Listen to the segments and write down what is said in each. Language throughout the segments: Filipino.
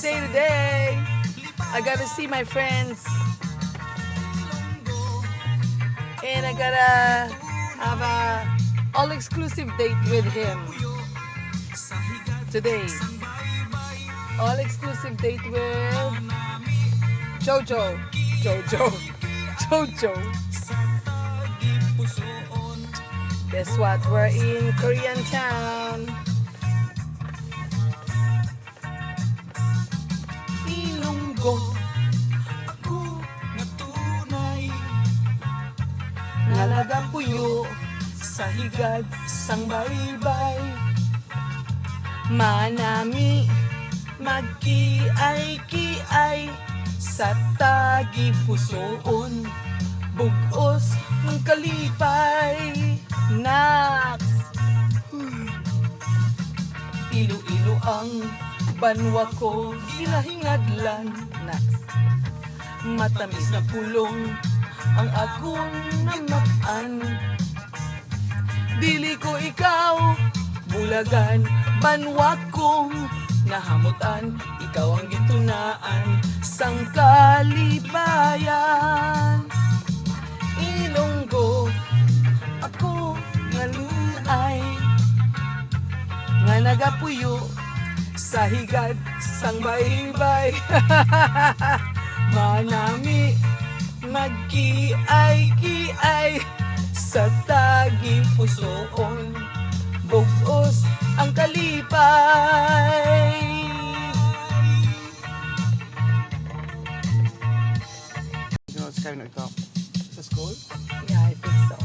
day today. I gotta see my friends. And I gotta have a all-exclusive date with him today. All-exclusive date with Jojo. Guess what? We're in Korean town. Ilonggo, ako na tunay. Ngalaga puyo sa higad sang baybay. Manami magkiay-kiay sa tagi pusoon. Bugos ng kalipay. Naks, Iloilo ang banwa ko, ginahingadlan. Naks, matamis na pulong ang akong namatan. Dili ko ikaw, bulagan, banwa kong nahamutan. Ikaw ang gitunaan sang kalibayan. Ilonggo, ako ngalunay, nga nagapuyo sa higad sang baybay. Manami magkiay-kiay sa tagi pusoon. Bugos ang kalipay. You know, it's kind of like the school. Yeah, I think so.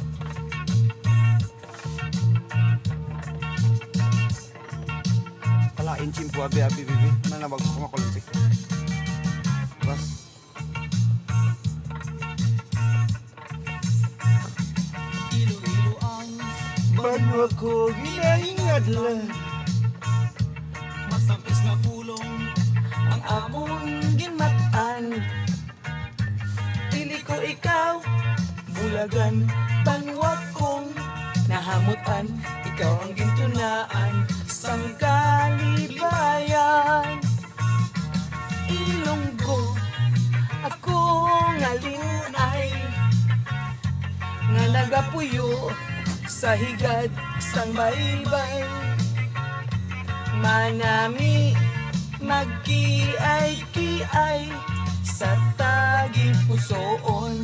Pala, inchim po, abi, bibi. Manabag ko makulinsik. Bas. Iloilo ang Banwa ko, ginahingadlan. masampis na pulong ang among ginmatan. Dili ko ikaw, bulagan, banwa kong nahamutan. Ikaw ang gintunaan sang kalibayan. Ilonggo, ako ngalinay, nga nagapuyo sa higad sang baybay. Manami magkiay-kiay sa tagi pusoon.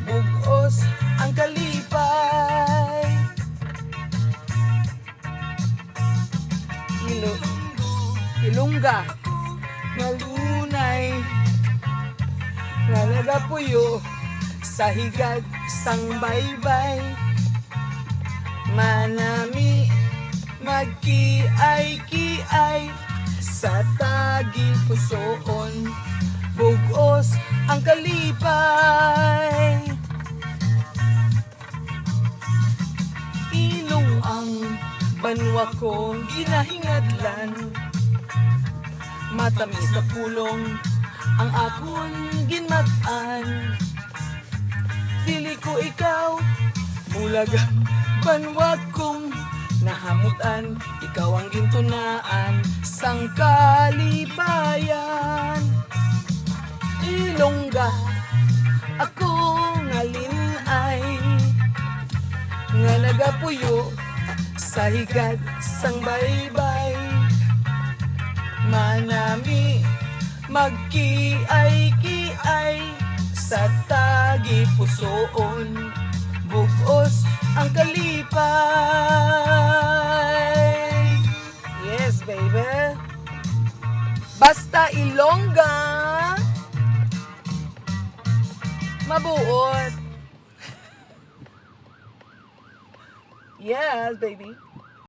Bugos ang kalipay. Ilongga, ngalunay, nga nagapuyo sa higad sang baybay. Manami magkiay-kiay sa tagi pusoon. Bugos ang kalipay. Ilong ang banwa ko, ginahingadlan. Matamis na pulong ang akong ginmatan. Dili ko ikaw, bulagan, banwa kong nahamutan. Ikaw ang gintunaan sang kalibayan. Ilongga, ako ngalinay, nga nagapuyo sa higad sang baybay. Manami magkiay-kiay sa tagi pusoon. Bugos ang kalipay. Yes, baby. Basta Ilongga, mabuot. Yes, baby.